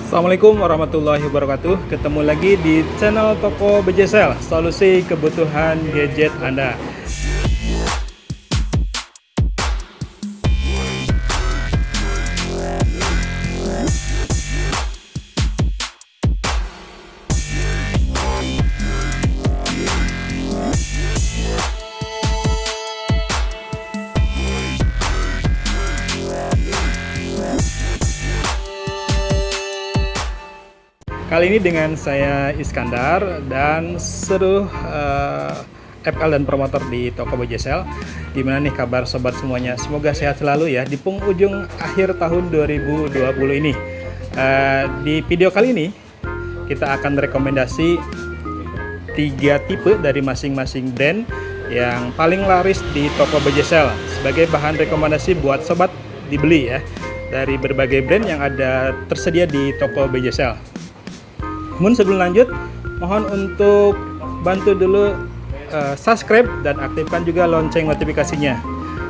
Assalamualaikum warahmatullahi wabarakatuh. Ketemu lagi di channel Toko BJSL, solusi kebutuhan gadget Anda. Kali ini dengan saya Iskandar dan seluruh FL dan promotor di Toko BJSL. Gimana nih kabar sobat semuanya? Semoga sehat selalu ya di penghujung akhir tahun 2020 ini. Di video kali ini kita akan rekomendasi 3 tipe dari masing-masing brand yang paling laris di Toko BJSL sebagai bahan rekomendasi buat sobat dibeli ya, dari berbagai brand yang ada tersedia di Toko BJSL. Namun sebelum lanjut, mohon untuk bantu dulu subscribe dan aktifkan juga lonceng notifikasinya.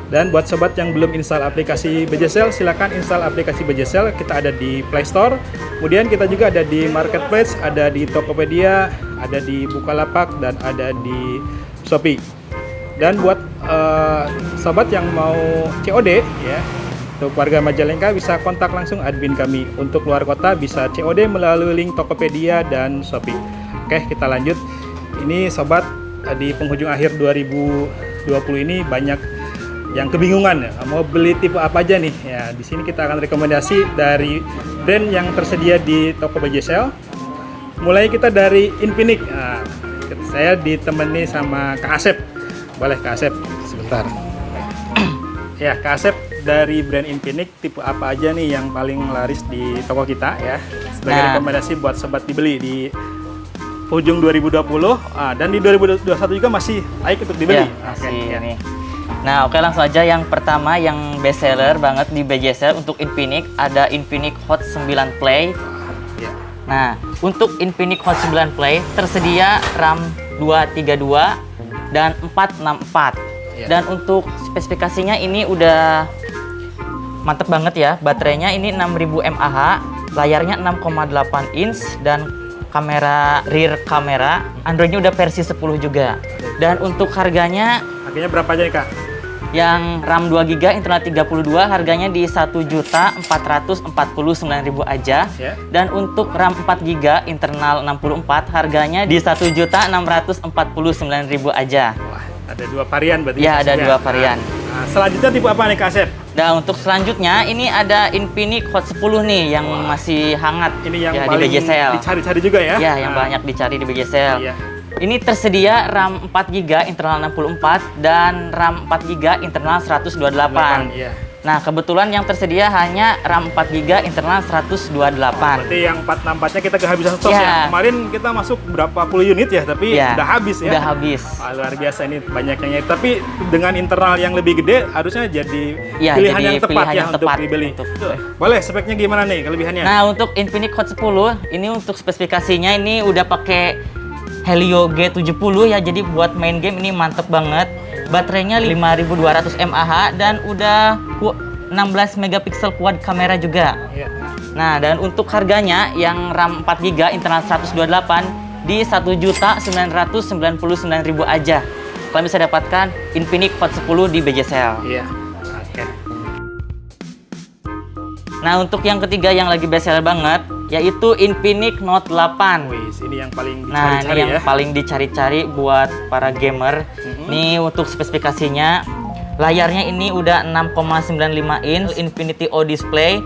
Dan buat sobat yang belum install aplikasi BJSL, silakan install aplikasi BJSL. Kita ada di Play Store, kemudian kita juga ada di Marketplace, ada di Tokopedia, ada di Bukalapak, dan ada di Shopee. Dan buat sobat yang mau COD ya, untuk warga Majalengka bisa kontak langsung admin kami. Untuk luar kota bisa COD melalui link Tokopedia dan Shopee. Oke, kita lanjut. Ini sobat, di penghujung akhir 2020 ini banyak yang kebingungan ya, mau beli tipe apa aja nih. Ya, di sini kita akan rekomendasi dari brand yang tersedia di Toko BJSL. Mulai kita dari Infinix. Nah, saya ditemani sama Kak Asep. Boleh Kak Asep sebentar. Ya, Kak Asep, dari brand Infinix tipe apa aja nih yang paling laris di toko kita ya, sebagai rekomendasi buat sobat dibeli di ujung 2020 dan di 2021 juga masih baik untuk dibeli. Ya, masih ini. Nah, oke, langsung aja yang pertama yang best seller banget di BJSL untuk Infinix, ada Infinix Hot 9 Play. Nah, untuk Infinix Hot 9 Play tersedia RAM 232 dan 464. Dan untuk spesifikasinya ini udah mantep banget ya. Baterainya ini 6000 mAh, layarnya 6,8 inch, dan kamera rear kamera Androidnya udah versi 10 juga. Dan untuk harganya berapa aja nih Kak? Yang RAM 2GB internal 32 harganya di 1.449.000 aja. Dan untuk RAM 4GB internal 64 harganya di 1.649.000 aja. Wah, ada 2 varian berarti. Ya, ada 2 varian. Nah, selanjutnya tipe apa nih Kak Asep? Nah, untuk selanjutnya ini ada Infinix Hot 10 nih yang masih hangat. Ini yang ya, paling di BJSL. dicari-cari juga ya? Ya, yang banyak dicari di BJSL. Iya. Ini tersedia RAM 4GB internal 64 dan RAM 4GB internal 128. Iya. Nah, kebetulan yang tersedia hanya RAM 4GB internal 128. Berarti yang 464-nya kita kehabisan stok ya. Kemarin kita masuk berapa puluh unit ya, tapi udah habis ya. Udah habis. Luar biasa ini banyaknya. Tapi dengan internal yang lebih gede harusnya jadi pilihan yang tepat ya untuk dibeli. Boleh, speknya gimana nih kelebihannya? Nah, untuk Infinix Hot 10 ini untuk spesifikasinya ini udah pakai Helio G70 ya. Jadi buat main game ini mantep banget. Baterainya 5200 mAh dan udah 16 megapiksel quad kamera juga. Nah, dan untuk harganya yang RAM 4GB internal 128 di 1.999.000 aja. Kalian bisa dapatkan Infinix Hot 10 di BJSL. Iya. Oke. Nah, untuk yang ketiga yang lagi best seller banget yaitu Infinix Note 8. Wih, ini yang paling dicari-cari nah, ini yang ya. paling dicari-cari buat para gamer. Nih untuk spesifikasinya, layarnya ini udah 6,95 inch Infinity O display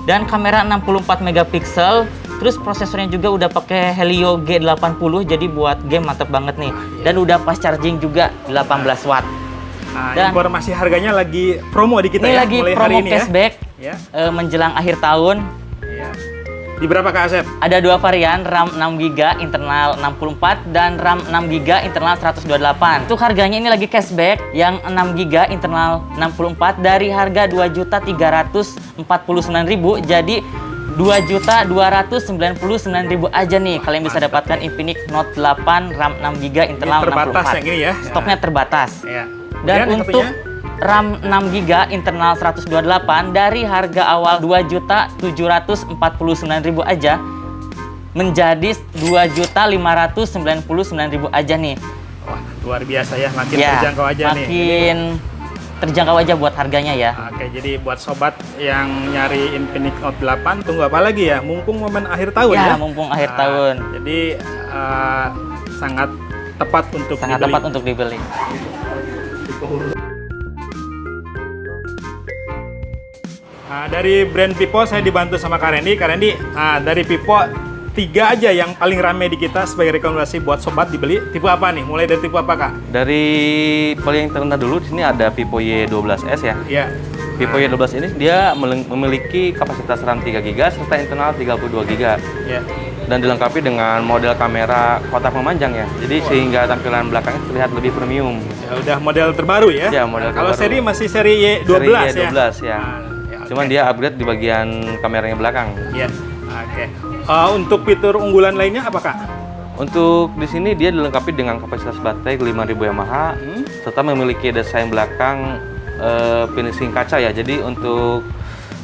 dan kamera 64 megapiksel. Terus prosesornya juga udah pakai Helio G80, jadi buat game mantep banget nih. Dan udah fast charging juga 18 watt. Nah, dan informasi harganya lagi promo di kita ini ya, lagi mulai promo hari ini cashback ya. Menjelang akhir tahun. Di berapa Kak Asep? Ada 2 varian, RAM 6GB internal 64 dan RAM 6GB internal 128. Untuk harganya ini lagi cashback, yang 6GB internal 64 dari harga 2.349.000 jadi 2.299.000 aja nih. Kalian bisa dapatkan Infinix Note 8 RAM 6GB internal ini terbatas 64. Yang ini ya. Stoknya terbatas. Ya. Dan untuk RAM 6GB internal 128 dari harga awal 2.749.000 aja menjadi 2.599.000 aja nih. Wah, luar biasa ya, makin terjangkau aja nih. Makin terjangkau aja buat harganya ya. Oke, jadi buat sobat yang nyari Infinix Note 8, tunggu apa lagi ya? Mumpung momen akhir tahun ya. Mumpung akhir tahun. Jadi sangat tepat untuk dibeli. Dari brand Vivo saya dibantu sama Kak Randy. Kak Randy, dari Vivo 3 aja yang paling rame di kita sebagai rekomendasi buat sobat dibeli. Tipe apa nih? Mulai dari tipe apa, Kak? Dari paling terendah dulu di sini ada Vivo Y12s ya. Iya. Vivo Y12 ini dia memiliki kapasitas RAM 3GB serta internal 32GB. Iya. Dan dilengkapi dengan model kamera kotak memanjang ya. Jadi sehingga tampilan belakangnya terlihat lebih premium. Ya udah model terbaru ya. Ya, model Kalau terbaru. seri masih seri Y12 Seri Y12 ya. Cuman dia upgrade di bagian kameranya belakang. Iya. Oke. Untuk fitur unggulan lainnya apa, Kak? Untuk di sini dia dilengkapi dengan kapasitas baterai 5000 mAh serta memiliki desain belakang finishing kaca ya. Jadi untuk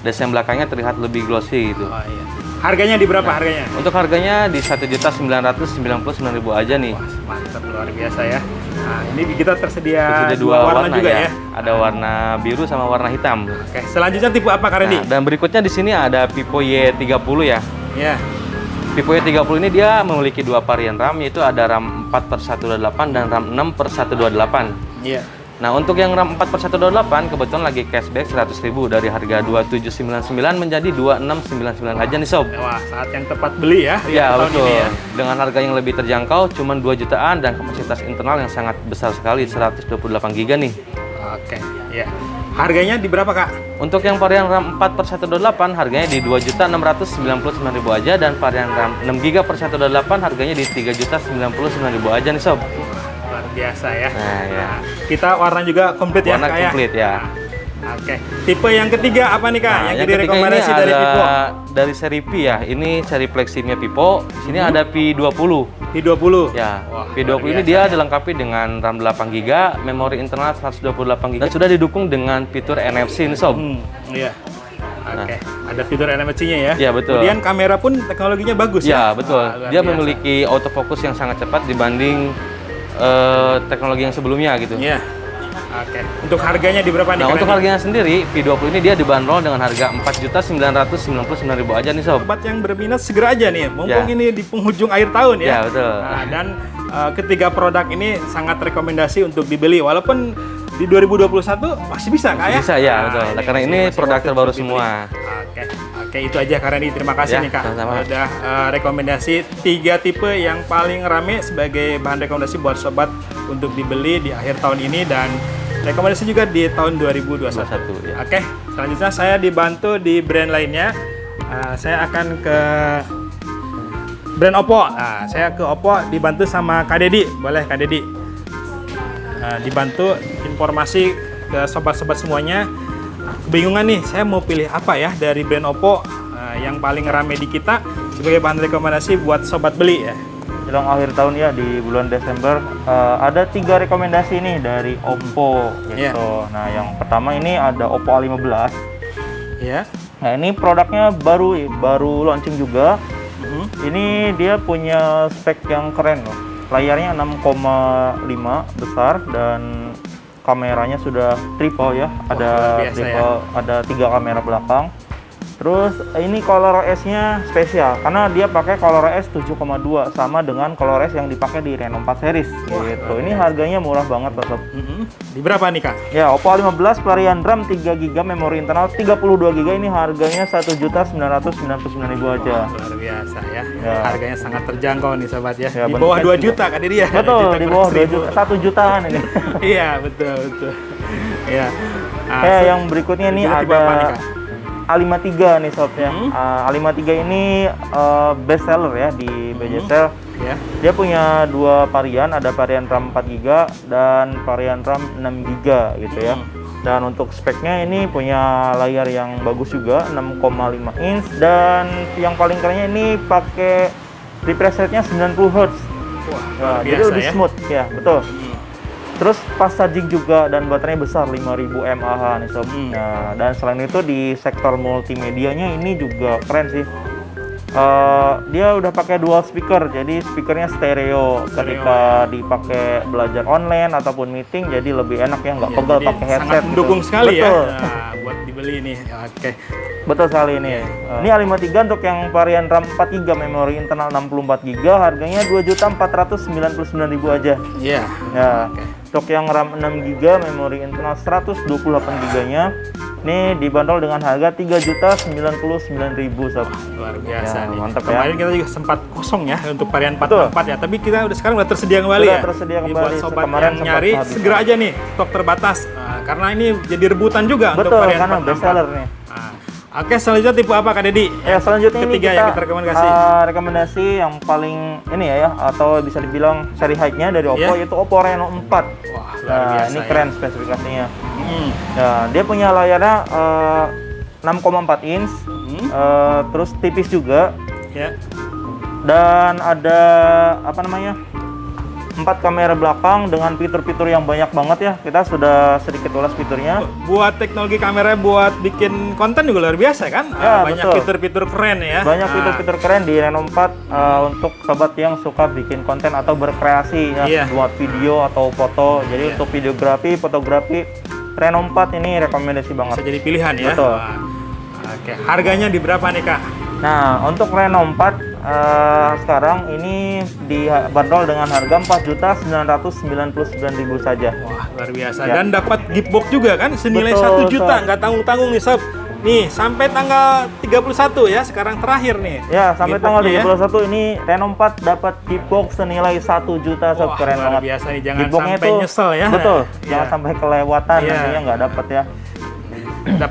desain belakangnya terlihat lebih glossy gitu. Oh iya. Harganya di berapa harganya? Untuk harganya di 1.999.000 aja nih. Wah, mantap, luar biasa ya. Nah, ini kita tersedia Tersedia dua warna juga ya. Ada warna biru sama warna hitam. Oke, selanjutnya tipe apa, Kak Randy? Nah, dan berikutnya di sini ada Vivo Y30 ya. Ya. Vivo Y30 ini dia memiliki dua varian RAM, yaitu ada RAM 4/128 dan RAM 6/128. Iya. Nah, untuk yang RAM 4/128 kebetulan lagi cashback 100.000 dari harga 2.799 menjadi 2.699 aja nih sob. Wah, saat yang tepat beli ya. Ya tahun betul. ini ya. Dengan harga yang lebih terjangkau, cuma 2 jutaan dan kapasitas internal yang sangat besar sekali, 128GB nih. Oke, ya. Harganya di berapa, Kak? Untuk yang varian RAM 4/128 harganya di 2.699.000 aja, dan varian RAM 6GB/128 harganya di 3.099.000 aja nih sob. Luar biasa ya. Nah, ya. Kita warna juga komplit ya, Warna Kak, komplit ya. Nah, oke. Tipe yang ketiga apa nih, Kak? Nah, yang yang jadi ketiga ini rekomendasi dari ada Vivo? dari seri P ya. Ini seri flagshipnya Vivo. Di sini ada P20. P20. Ya, Wah, P20 luar ini biasa dia ya. dilengkapi dengan RAM 8GB, memori internal 128GB dan sudah didukung dengan fitur NFC nih sob. Iya. Oke, ada fitur NFC-nya ya. Iya, betul. Kemudian kamera pun teknologinya bagus Ya, ya. betul. Wah, luar Dia biasa. memiliki autofocus yang sangat cepat dibanding teknologi yang sebelumnya gitu. Iya. Oke. Untuk harganya di berapa nih? Nah, Kak untuk Randy? harganya sendiri, P20 ini dia dibanderol dengan harga 4.999.000 aja nih sob. Sobat yang berminat segera aja nih, mumpung Ya. ini di penghujung akhir tahun ya. Ya, betul. Nah, dan ketiga produk ini sangat rekomendasi untuk dibeli, walaupun di 2021 masih bisa, Kak ya? Bisa ya, betul. Karena ini produk worth it terbaru untuk dibeli. semua. Oke, itu aja Kak Randy. Terima kasih Ya, nih, Kak. sama-sama. Udah rekomendasi 3 tipe yang paling rame sebagai bahan rekomendasi buat sobat untuk dibeli di akhir tahun ini dan rekomendasi juga di tahun 2021. Ya. Oke, selanjutnya saya dibantu di brand lainnya. Saya akan ke brand Oppo. Nah, saya ke Oppo dibantu sama Kak Dedi. Boleh, Kak Dedi? Dibantu informasi ke sobat-sobat semuanya. Kebingungan nih, saya mau pilih apa ya dari brand Oppo yang paling rame di kita sebagai bahan rekomendasi buat sobat beli ya. Jelang akhir tahun ya, di bulan Desember ada 3 rekomendasi nih dari Oppo gitu. Iya. Nah, yang pertama ini ada Oppo A15. Ya. Nah, ini produknya baru launching juga. Ini dia punya spek yang keren loh. Layarnya 6,5 besar dan kameranya sudah triple ya. Ada luar biasa triple, ada 3 kamera belakang. Terus ini ColorOS-nya spesial karena dia pakai ColorOS 7,2 sama dengan ColorOS yang dipakai di Reno 4 series gitu. Ini harganya murah banget loh, Sob. Di berapa nih, Kak? Ya, Oppo A15 varian RAM 3GB, memori internal 32GB, ini harganya 1.999.000 aja. Luar biasa ya. Ya. Harganya sangat terjangkau nih sobat ya. Ya, Di bawah bentuknya 2 juta Kak Diri ya. Betul, di bawah 2 1 juta, 1 jutaan ini. Iya, betul. Iya. Yang berikutnya nih tipe apa nih, ada Kak? A53 nih sob ya. A53 ini best seller ya di BJSL. Ya. Dia punya 2 varian, ada varian RAM 4GB dan varian RAM 6GB gitu ya. Dan untuk speknya ini punya layar yang bagus juga, 6,5 inch, dan yang paling kerennya ini pakai refresh rate-nya 90 Hz. Wah, Nah, luar jadi biasa lebih ya. smooth ya, betul. Terus fast charging juga dan baterainya besar 5000 mAh nih sob. Nah, dan selain itu di sektor multimedianya ini juga keren sih. Dia udah pakai dual speaker, jadi speakernya stereo. Ketika dipakai belajar online ataupun meeting, jadi lebih enak ya, nggak pegal pakai headset. Sangat mendukung gitu. sekali Betul. ya. Nah, buat dibeli nih. Oke. Betul sekali ini. Ini A53 untuk yang varian RAM 4GB, memori internal 64GB, harganya 2.499.000 aja. Iya. Ya. Untuk yang RAM 6GB, memori internal 128GB-nya, ini dibanderol dengan harga 3.099.000 sob. Luar biasa Ya, nih. mantap ya. Kemarin kita juga sempat kosong ya untuk varian Betul. 464 ya, tapi kita sekarang udah tersedia kembali Sudah ya. tersedia Ini kembali. buat sobat Kemarin yang sempat nyari, habis. segera aja nih, stok terbatas. Nah, karena ini jadi rebutan juga untuk Betul, varian karena 464. best seller nih. Nah, oke, selanjutnya tipe apa Kak Dedi? Ya, selanjutnya ini Ketiga kita yang kita rekomendasi. rekomendasi yang paling ini ya, atau bisa dibilang seri high-nya dari Oppo, Iya. yaitu Oppo Reno 4. Wah, luar Nah, biasa ini ya. keren spesifikasinya. Hmm. Nah, dia punya layarnya 6,4 inch, terus tipis juga, Ya. dan ada apa namanya, 4 kamera belakang dengan fitur-fitur yang banyak banget ya. Kita sudah sedikit ulas fiturnya. Buat teknologi kamera buat bikin konten juga luar biasa kan? Ya, Banyak betul. fitur-fitur keren ya. Banyak Nah, fitur-fitur keren di Reno 4 untuk sobat yang suka bikin konten atau berkreasi ya, Iya. buat video atau foto. Jadi Iya. untuk videografi, fotografi, Reno 4 ini rekomendasi bisa banget. jadi pilihan ya. Betul. Wah. Oke, harganya di berapa nih Kak? Nah, untuk Reno 4 sekarang ini dibanderol dengan harga 4.999.000 saja. Wah, luar biasa. Ya. Dan dapat gift box juga kan senilai Betul, 1 juta, Sob. nggak tanggung-tanggung nih Sob. Nih, sampai tanggal 31 ya, sekarang terakhir nih. Ya, sampai Gift tanggal box-nya ya. 31 ini Reno 4 dapat gift box senilai 1 juta sob. Wah, Keren luar banget. biasa nih, jangan Gift box-nya sampai itu- nyesel ya. Betul, Iya. jangan sampai kelewatan Iya. nantinya nggak dapat ya.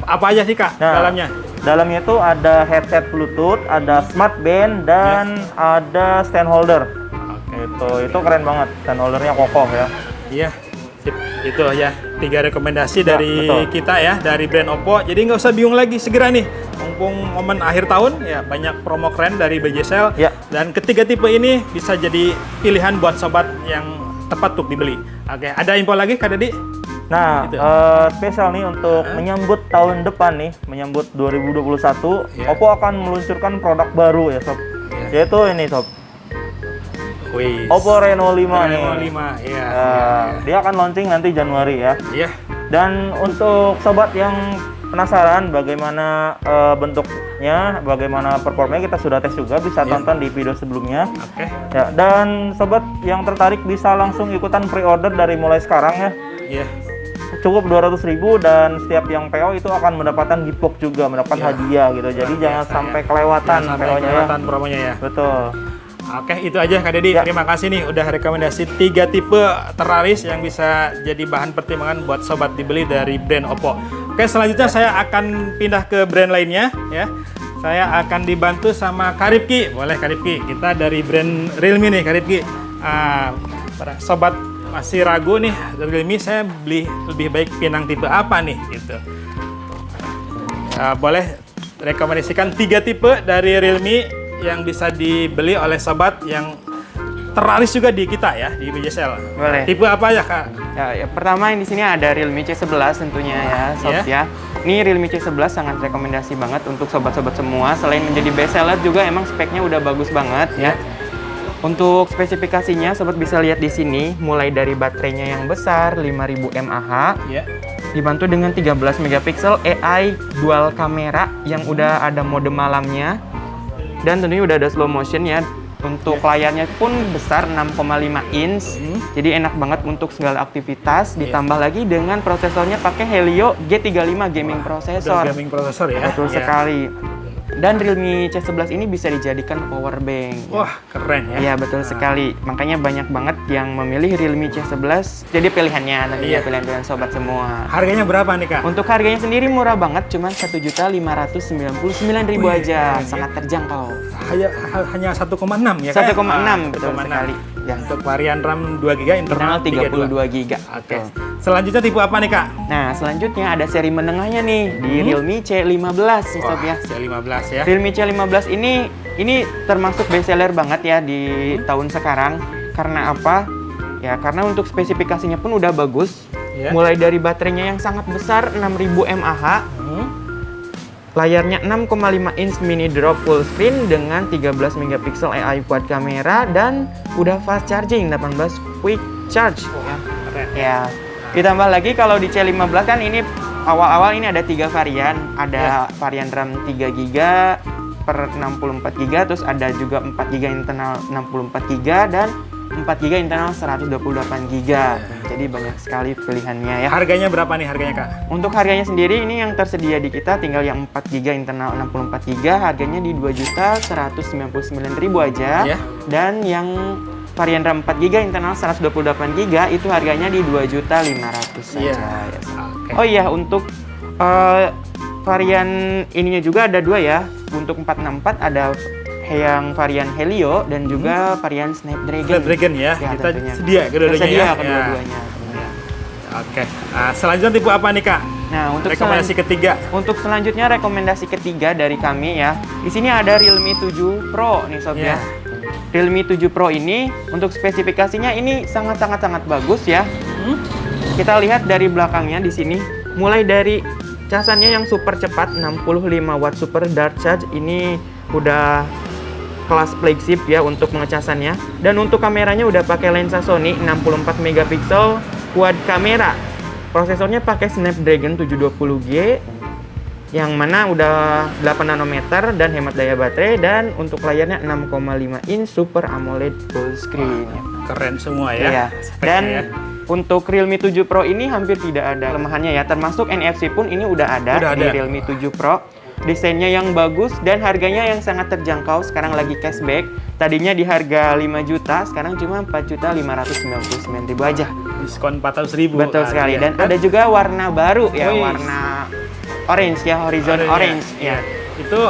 Apa aja sih Kak Nah, dalamnya? Dalamnya itu ada headset Bluetooth, ada smart band, dan ada stand holder. Oke. Itu keren banget, stand holdernya kokoh ya. Iya, sip. Itu ya 3 rekomendasi Ya, dari betul. kita ya, dari brand Oppo. Jadi nggak usah bingung lagi, segera nih. Mumpung momen akhir tahun ya, banyak promo keren dari BJSL. Ya. Dan ketiga tipe ini bisa jadi pilihan buat sobat yang tepat untuk dibeli. Oke, ada info lagi Kak Dedi? Nah, Gitu. spesial nih untuk menyambut tahun depan nih, menyambut 2021, Ya. Oppo akan meluncurkan produk baru ya sob. Ya. Yaitu ini sob, Wih. Oppo Reno 5 nih. Reno 5, ya. Dia akan launching nanti Januari ya. Iya. Dan untuk sobat yang penasaran bagaimana bentuknya, bagaimana performanya, kita sudah tes juga, bisa Ya. tonton di video sebelumnya. Oke. Ya, dan sobat yang tertarik bisa langsung ikutan pre-order dari mulai sekarang ya. Iya. Cukup 200.000 dan setiap yang PO itu akan mendapatkan gift box juga, mendapatkan Ya. hadiah gitu. Jadi Luar jangan biasa, sampai ya. kelewatan Jangan sampai PO-nya ya. kelewatan promonya ya. Betul. Oke, itu aja Kak Dedi. Ya. Terima kasih nih udah rekomendasi 3 tipe terlaris yang bisa jadi bahan pertimbangan buat sobat dibeli dari brand Oppo. Oke, selanjutnya saya akan pindah ke brand lainnya ya. Saya akan dibantu sama Kak Rifki. Boleh Kak Rifki, kita dari brand Realme nih Kak Rifki. Para sobat masih ragu nih, Realme saya beli lebih baik pinang tipe apa nih gitu. Boleh rekomendasikan 3 tipe dari Realme yang bisa dibeli oleh sobat yang terlaris juga di kita ya, di BJSL. Boleh. Tipe apa ya Kak? Ya, pertama di sini ada Realme C11 tentunya ya, sob ya. Ini Realme C11 sangat rekomendasi banget untuk sobat-sobat semua. Selain menjadi best seller juga emang speknya udah bagus banget ya. Untuk spesifikasinya sobat bisa lihat di sini, mulai dari baterainya yang besar 5000 mAh, Ya. dibantu dengan 13 megapiksel AI dual kamera yang udah ada mode malamnya, dan tentunya udah ada slow motion ya. Untuk layarnya pun besar 6,5 inch, jadi enak banget untuk segala aktivitas. Ditambah lagi dengan prosesornya pakai Helio G35 gaming processor. Udah gaming prosesor ya. Betul Ya. sekali. Dan Realme C11 ini bisa dijadikan power bank. Wah, keren ya. Iya, betul sekali. Makanya banyak banget yang memilih Realme C11 jadi pilihannya nantinya, Iya. pilihan-pilihan sobat semua. Harganya berapa nih Kak? Untuk harganya sendiri murah banget, cuma 1.599.000 Wih, aja, keren, sangat terjangkau. Hanya 1,6 ya Kak? 1,6 betul 1,6. sekali. Ya. Untuk varian RAM 2 GB, internal Internal 32 GB. Oke. Selanjutnya tipe apa nih Kak? Nah, selanjutnya ada seri menengahnya nih di Realme C15 nih sob ya. C15 ya. Realme C15 ini termasuk best seller banget ya di tahun sekarang. Karena apa? Ya, karena untuk spesifikasinya pun udah bagus. Ya. Mulai dari baterainya yang sangat besar 6000 mAh. Layarnya 6,5 inch mini drop full screen dengan 13 megapiksel AI quad kamera dan udah fast charging 18 quick charge. Keren. Ya. Ditambah lagi kalau di C15 kan ini awal-awal ini ada 3 varian. Ada varian RAM 3 GB per 64 GB, terus ada juga 4 GB internal 64 GB dan 4 GB internal 128 GB. Jadi banyak sekali pilihannya ya. Harganya berapa nih harganya Kak? Untuk harganya sendiri ini yang tersedia di kita tinggal yang 4 GB internal 64 GB, harganya di 2.199.000 aja. Ya. Dan yang varian RAM 4 GB internal 128 GB itu harganya di 2.500.000 saja. Iya. Ya. Oke. Oh iya, untuk varian ininya juga ada 2 ya. Untuk 464 ada yang varian Helio dan juga varian Snapdragon. Snapdragon ya, Ya, kita tentunya. sedia kedua-duanya Tersedia ya. kedua-duanya. Ya. Oke. Selanjutnya tipe apa nih Kak? Nah, untuk Rekomendasi ketiga. Untuk selanjutnya rekomendasi ketiga dari kami ya. Di sini ada Realme 7 Pro nih sob Ya. ya. Realme 7 Pro ini untuk spesifikasinya ini sangat bagus ya. Kita lihat dari belakangnya di sini mulai dari casannya yang super cepat 65 watt super dart charge, ini udah kelas flagship ya untuk pengecasannya. Dan untuk kameranya udah pakai lensa Sony 64 megapiksel quad kamera. Prosesornya pakai Snapdragon 720G yang mana udah 8 nanometer dan hemat daya baterai, dan untuk layarnya 6,5 inch Super AMOLED full screen. Keren semua ya. Iya. speknya Dan ya. untuk Realme 7 Pro ini hampir tidak ada kelemahannya ya, termasuk NFC pun ini udah ada di Realme 7 Pro. Desainnya yang bagus dan harganya yang sangat terjangkau, sekarang lagi cashback. Tadinya di harga 5 juta, sekarang cuma 4.599.000 aja. Diskon 400.000. Betul sekali. Dan ada juga warna baru ya, warna orange ya, Horizon Orange ya. Itu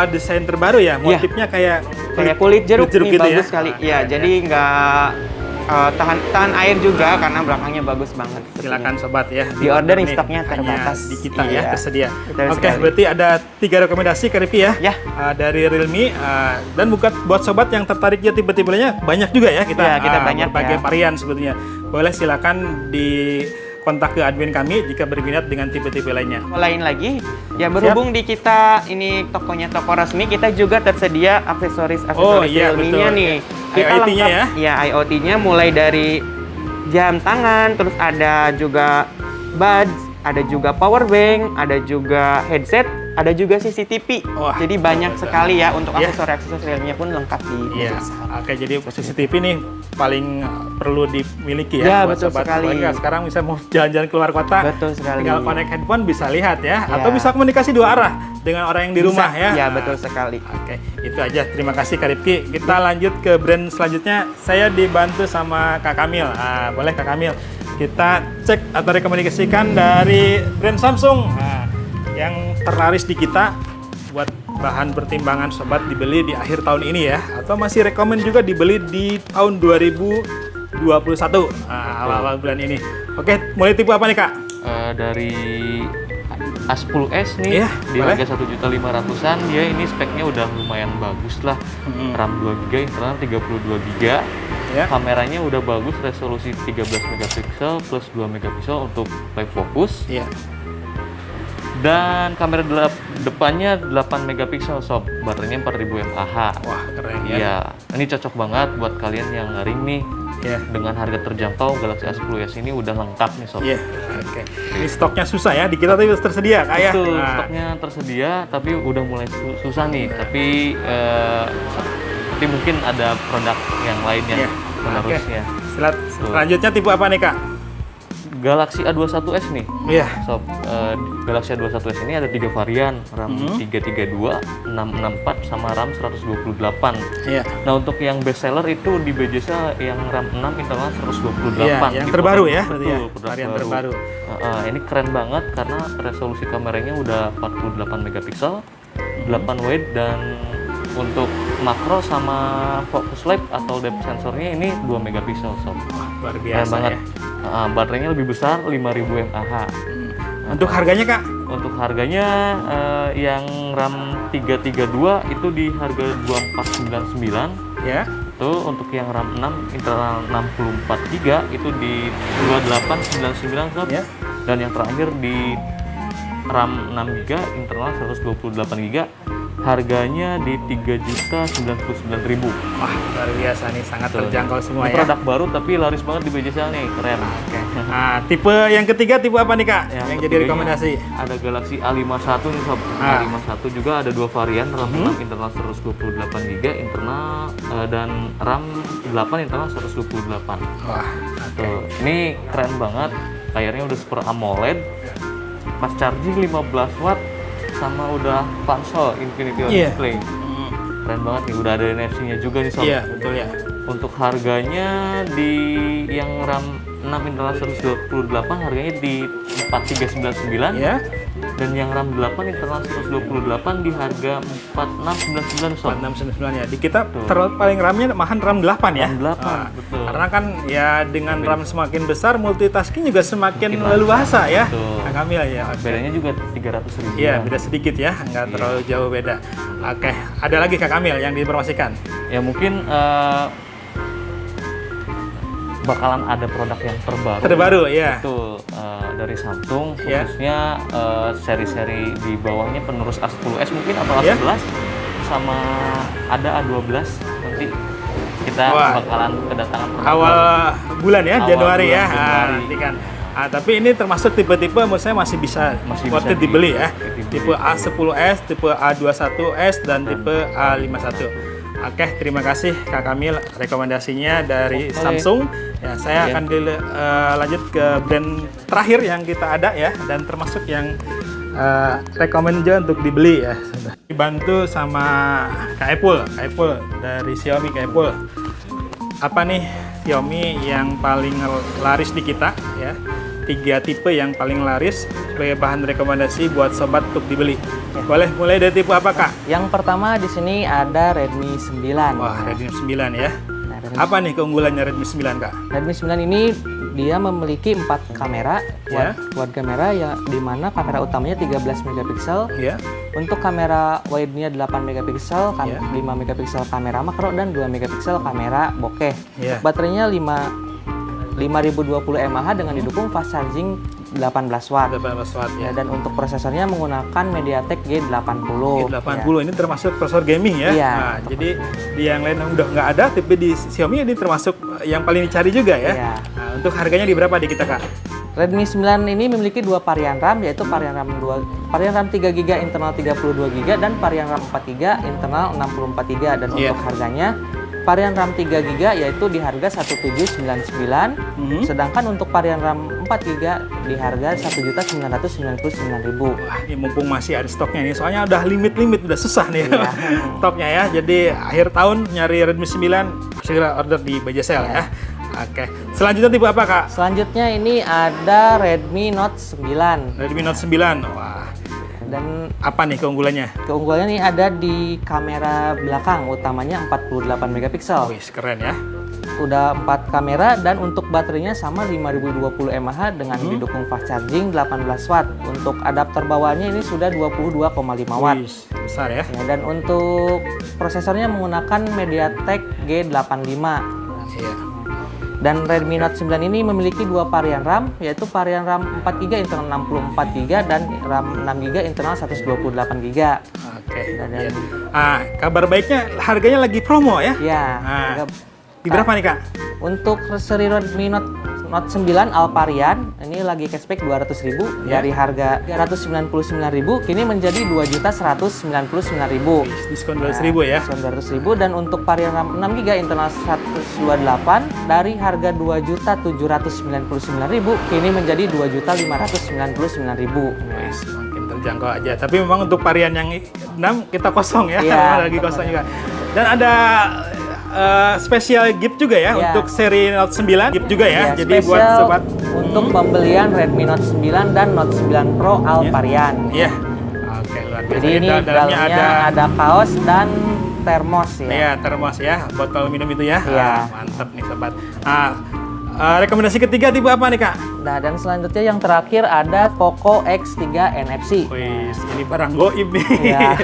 desain terbaru ya, motifnya kayak Kulit jeruk nih, gitu bagus ya? sekali. Nah, Ya, keren jadi nggak tahan air juga karena belakangnya bagus banget. Silakan sobat ya. Di order nih, stoknya hanya terbatas. di kita ya, Iya. tersedia. Betul Oke, sekali. berarti ada 3 rekomendasi Kak Rifki ya. Ya. Dari Realme dan buat sobat yang tertarik ya tipe-tipenya banyak juga ya kita. Ya, kita banyak berbagai ya. varian sebetulnya. Boleh silakan di kontak ke admin kami jika berminat dengan tipe-tipe lainnya. Lain lagi, ya berhubung di kita ini tokonya toko resmi, kita juga tersedia aksesoris iya, Realme-nya betul. nih. Kita IoT-nya lengkap, ya IoT-nya mulai dari jam tangan, terus ada juga buds, ada juga power bank, ada juga headset, ada juga CCTV. Wah, Jadi banyak betul. sekali ya untuk Ya. aksesoris Realme-nya pun lengkap di Iya. Jasa. Oke, jadi CCTV nih paling perlu dimiliki Ya, ya, buat betul sobat. sekali. Apalagi kan sekarang bisa mau jalan-jalan keluar kota, Betul sekali. tinggal connect handphone bisa lihat ya, Ya. atau bisa komunikasi 2 arah dengan orang yang di rumah ya. Ya, betul sekali. Oke, itu aja. Terima kasih Kak Rifki. Kita lanjut ke brand selanjutnya. Saya dibantu sama Kak Kamil. Boleh Kak Kamil, kita cek atau rekomendasikan dari brand Samsung yang terlaris di kita buat bahan pertimbangan sobat dibeli di akhir tahun ini ya, atau masih rekomend juga dibeli di tahun 2021 awal-awal bulan ini. Oke, mulai tipe apa nih Kak? Dari A10s nih Iya, di boleh. harga 1.500.000-an, dia ini speknya udah lumayan bagus lah. RAM 2 GB, internal 32 GB. Ya. Kameranya udah bagus, resolusi 13 megapiksel plus 2 megapiksel untuk live focus. Iya. Dan kamera depannya 8 megapiksel sob, baterainya 4000 mAh. Wah, keren ya. Iya, ini cocok banget buat kalian yang ngering nih. Iya. Dengan harga terjangkau, Galaxy A10s ini udah lengkap nih sob. Iya. Oke. Ini stoknya susah ya, di kita tapi tersedia kayak. Betul, stoknya tersedia, tapi udah mulai susah nih. Tapi mungkin ada produk yang lainnya Iya. penerusnya. Selanjutnya tipe apa nih Kak? Galaxy A21s nih. Iya. Sob, Galaxy A21s ini ada 3 varian, RAM 332, 664, sama RAM 128. Iya. Nah, untuk yang best seller itu di BJSA yang RAM 6 internal 128. Iya, yang Tipe terbaru kan- ya, berarti ya, Betul, produk varian baru. terbaru. Ini keren banget karena resolusi kameranya udah 48 megapiksel, 8 wide, dan untuk makro sama focus light atau depth sensornya ini 2 megapiksel sob. Luar Keren biasa banget. ya. Baterainya lebih besar, 5000 mAh. Untuk harganya Kak? Untuk harganya yang RAM 332 itu di harga 2499. Ya. Betul, untuk yang RAM 6 internal 64 GB itu di 2899 sob. Ya. Dan yang terakhir di RAM 6 GB internal 128 GB harganya di 3.099.000. Wah, luar biasa nih, sangat Betul. terjangkau semua Ini ya. produk baru tapi laris banget di BJSL nih, keren. Oke. Nah, tipe yang ketiga tipe apa nih Kak? Yang jadi ketiganya rekomendasi? Ada Galaxy A51 nih sob. Ah. A51 juga ada dua varian, RAM 6 internal 128 GB internal dan RAM 8 internal 128. Wah, Tuh, ini keren banget. Layarnya udah Super AMOLED. Pas charging 15 watt sama udah pansel Infinity on Iya. Display. Keren banget nih, udah ada NFC-nya juga nih sob. iya betul ya. Untuk harganya di yang RAM 6 internal 128 harganya di 4399. Ya, Dan yang RAM 8 internal 128 di harga 4699 sob. 4699 ya. Di kita Betul. paling RAM-nya malahan RAM 8 ya. RAM 8, Ah, betul. Karena kan ya dengan RAM semakin besar multitasking juga semakin Makin leluasa ya. Betul. Kak Kamil ya. Oke. Bedanya juga 300.000. Iya, beda sedikit ya, nggak Iya. terlalu jauh beda. Oke, ada lagi Kak Kamil yang diinformasikan. Ya mungkin bakalan ada produk yang terbaru. Terbaru ya. Betul, dari Samsung, Ya. khususnya seri-seri di bawahnya penerus A10s mungkin atau Ya. A11 sama ada A12 nanti kita Wah. bakalan kedatangan produk Awal baru. bulan ya, Awal Januari bulan ya. Januari. Nanti kan. Tapi ini termasuk tipe-tipe menurut saya masih bisa Masih worth bisa it dibeli ya. dibeli. Tipe A10s, tipe A21s dan tipe A51. Oke, terima kasih Kak Kamil rekomendasinya dari Oke. Samsung. Ya, saya Iya. akan lanjut ke brand terakhir yang kita ada ya, dan termasuk yang rekomend juga untuk dibeli ya. Dibantu sama Kak Epul dari Xiaomi Kak Epul. Apa nih Xiaomi yang paling laris di kita ya? 3 tipe yang paling laris sebagai bahan rekomendasi buat sobat untuk dibeli. Boleh mulai dari tipe apa Kak? Yang pertama di sini ada Redmi 9. Wah, Redmi 9 ya. Nah, Redmi, Apa nih keunggulannya Redmi 9 Kak? Redmi 9 ini dia memiliki 4 kamera, Ya. quad kamera ya, di mana kamera utamanya 13 megapiksel. Ya. Untuk kamera wide-nya 8 megapiksel, Ya. 5 megapiksel kamera makro dan 2 megapiksel kamera bokeh. Ya. Baterainya 5020 mAh dengan didukung fast charging 18 watt. 18 watt Ya, ya. dan untuk prosesornya menggunakan MediaTek G80. G80 ini termasuk prosesor gaming ya. Iya. Nah, jadi di yang lain udah nggak ada, tapi di Xiaomi ini termasuk yang paling dicari juga ya. Iya. Nah, untuk harganya di berapa di kita Kak? Redmi 9 ini memiliki 2 varian RAM, yaitu varian RAM 3 GB internal 32 GB dan varian RAM 4 GB internal 64 GB. Dan Iya. untuk harganya varian RAM 3 GB yaitu di harga 1.799, sedangkan untuk varian RAM 4 GB di harga 1.999.000. Wah, ini mumpung masih ada stoknya nih, soalnya udah limit, udah susah nih Iya. stoknya ya. Jadi akhir tahun nyari Redmi 9 segera order di BJSL ya. Oke, selanjutnya tipe apa Kak? Selanjutnya ini ada Redmi Note 9. Redmi Note 9. Wah, Dan apa nih keunggulannya? keunggulannya ini ada di kamera belakang, utamanya 48 megapiksel. Wih, keren ya. Udah 4 kamera dan untuk baterainya sama 5020 mAh dengan didukung fast charging 18 watt. Untuk adaptor bawaannya ini sudah 22,5 watt. Wih, besar ya. Ya, dan untuk prosesornya menggunakan MediaTek G85. Iya. Dan Redmi Note 9 ini memiliki 2 varian RAM, yaitu varian RAM 4 GB internal 64 GB dan RAM 6 GB internal 128 GB. Oke. Dan- Iya. Kabar baiknya harganya lagi promo ya. Ya, Ah, di berapa nih Kak? untuk seri Redmi Note 9 Alparian ini lagi cashback 200.000 Ya. dari harga 399.000 kini menjadi 2.199.000. Diskon 200.000 ya. Diskon 200.000 dan untuk varian RAM 6 GB internal 128 dari harga 2.799.000 kini menjadi 2.599.000. Wih, semakin terjangkau aja. Tapi memang untuk varian yang 6 kita kosong ya. Iya, Lagi betul. kosong juga. Dan ada spesial gift juga ya Iya. untuk seri Note 9 gift juga ya. Ya, Jadi buat spesial sobat untuk pembelian Redmi Note 9 dan Note 9 Pro Alparian. Iya. Oke, luar biasa. Jadi ini Dalamnya dalamnya ada kaos dan termos ya. Iya, termos ya, botol minum itu ya. Iya. Mantap nih sobat. Rekomendasi ketiga tipe apa nih Kak? Nah, dan selanjutnya yang terakhir ada Poco X3 NFC. Wih, ini barang goib nih. Ya.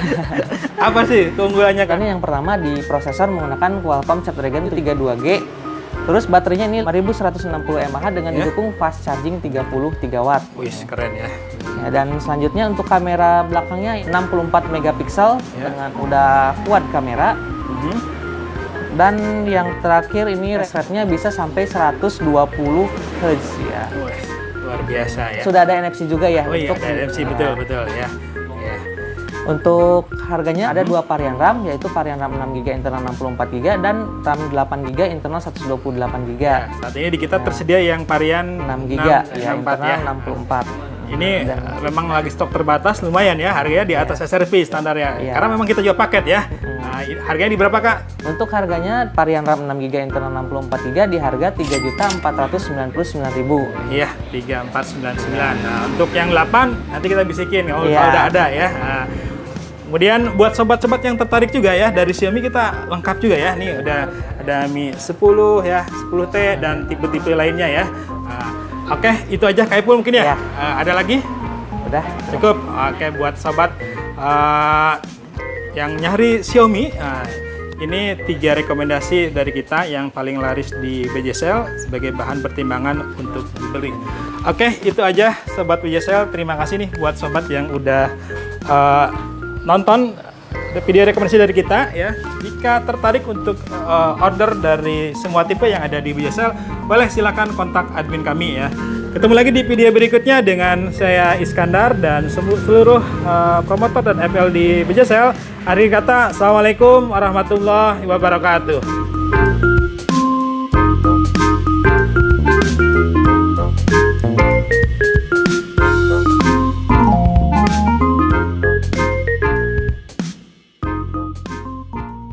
Apa sih keunggulannya Kak? Karena yang pertama di prosesor menggunakan Qualcomm Snapdragon 32G. Terus baterainya ini 5160 mAh dengan Ya. didukung fast charging 33 watt. Wih, keren ya. Ya, dan selanjutnya untuk kamera belakangnya 64 megapiksel Ya. dengan udah kuad kamera. Dan yang terakhir ini refresh rate-nya bisa sampai 120 Hz ya. Wih, luar biasa ya. Sudah ada NFC juga ya. Oh iya, untuk ada NFC betul ya. Ya. Untuk harganya ada dua varian RAM, yaitu varian RAM 6GB internal 64GB dan RAM 8GB internal 128GB. Ya, saat ini di kita tersedia yang varian 6GB 6, ya, 64 internal ya. 64. Ini memang lagi stok terbatas, lumayan ya, harganya di atas SRP standarnya. Iya. Karena memang kita jual paket ya. Nah, harganya di berapa Kak? Untuk harganya varian RAM 6GB internal 64GB di harga Rp3.499.000. Iya, 3499. Nah, untuk yang 8 nanti kita bisikin kalau Iya. udah ada ya. Nah, kemudian buat sobat-sobat yang tertarik juga ya, dari Xiaomi kita lengkap juga ya. Nih udah ada Mi 10 ya, 10T dan tipe-tipe lainnya ya. Nah, oke, itu aja Kak Ipul mungkin ya. Iya. Ada lagi? Udah. Cukup. Oke, buat sobat yang nyari Xiaomi, ini 3 rekomendasi dari kita yang paling laris di BJSL sebagai bahan pertimbangan untuk dibeli. Oke, itu aja sobat BJSL. Terima kasih nih buat sobat yang udah nonton video rekomendasi dari kita ya. Jika tertarik untuk order dari semua tipe yang ada di BJSL, boleh silakan kontak admin kami ya. Ketemu lagi di video berikutnya dengan saya Iskandar dan seluruh promotor dan FL di BJSL. Akhir kata, assalamualaikum warahmatullahi wabarakatuh.